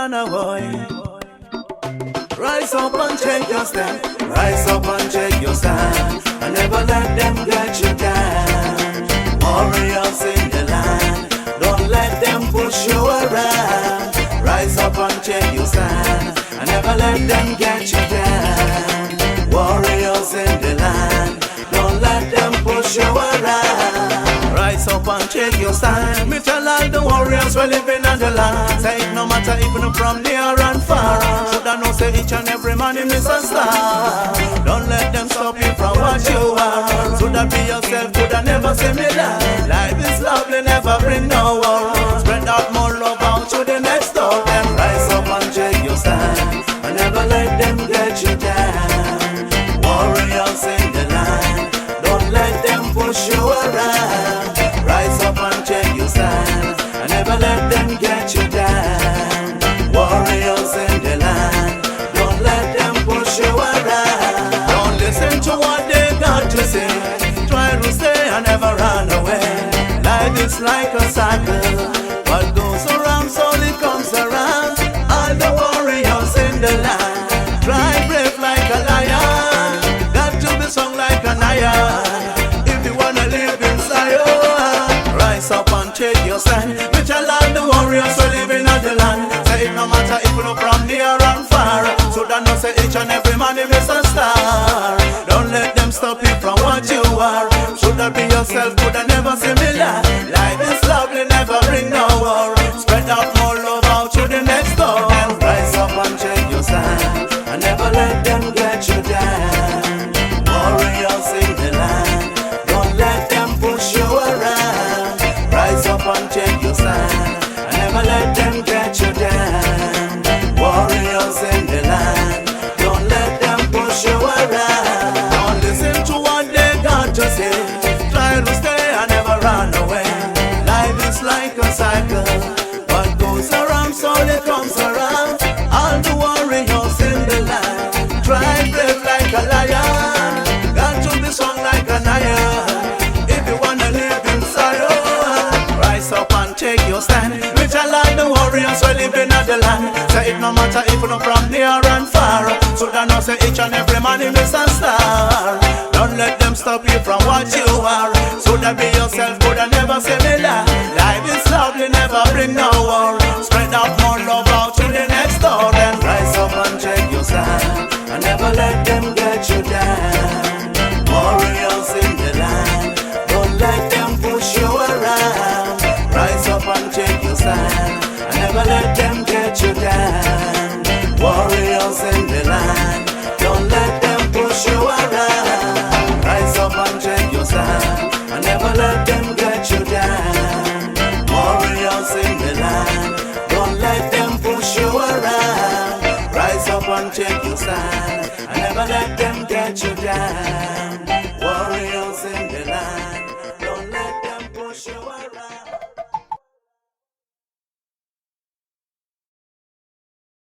run away. Rise up and take your stand. Rise up and take your stand. And never let them get you down. Warriors in the land, don't let them push you around. Rise up and take your stand. And never let them get you down. Warriors in the land, don't let them push you around. Rise up and take your stand. Me tell all the warriors we living on the land. Say it no matter even from near and far. Should I know say each and every man in is a star. Don't let them stop you from what you are. Should I be yourself, could I never say me lie. Life is lovely, never bring no war. Spread out more love out to the next door. Then rise up and take your stand. And never let them get you down. Warriors in the land, don't let them push you around. Rise up and take your stand. And never let them get you down. Warriors in the land, don't let them push you around. Don't listen to what they got to say. Try to stay and never run away. Life is like a cycle. What goes around slowly comes around. All the warriors in the land, try brave like a lion. Got to be strong like an iron. If you wanna live in Zion, rise up and take your stand. Which allow the warriors who live in the land. Say it no matter if you look from near and far. So that no say each and every man is a star. Don't let them stop you from what you are. Should I be yourself, could I never say me lie. Life is lovely, never bring no war. Spread out more love out to the next door. And rise up and take your stand. And never let them get you down. Warriors in the land, don't let them push you around. Rise up and take your stand. And never let them get you down. Warriors in the land, don't let them push you around. Don't listen to what they got to say. Try to stay and never run away. Life is like a cycle. What goes around slowly comes around. All the warriors in the land, try brave like a lion. Got to be strong like an iron. If you wanna live in Zion, rise up and take your stand. Which I like the warriors who live in the land. Say it no matter if you're from near and far. So that no say each and every man is a star. Don't let them stop you from what you are. So that be yourself, could I never say me lie. Life is lovely, never bring no war. Spread out more love out to the next door. Then rise up and take your stand. And never let them get you down. Warriors in the land, don't let them push you around. Rise up and take your stand. And never let them get you down. Warriors in the land, don't let them push you around. Rise up and take your stand. And never let them get you down. Warriors in the land, don't let them push you around. Rise up and take your stand. And never let them get you down.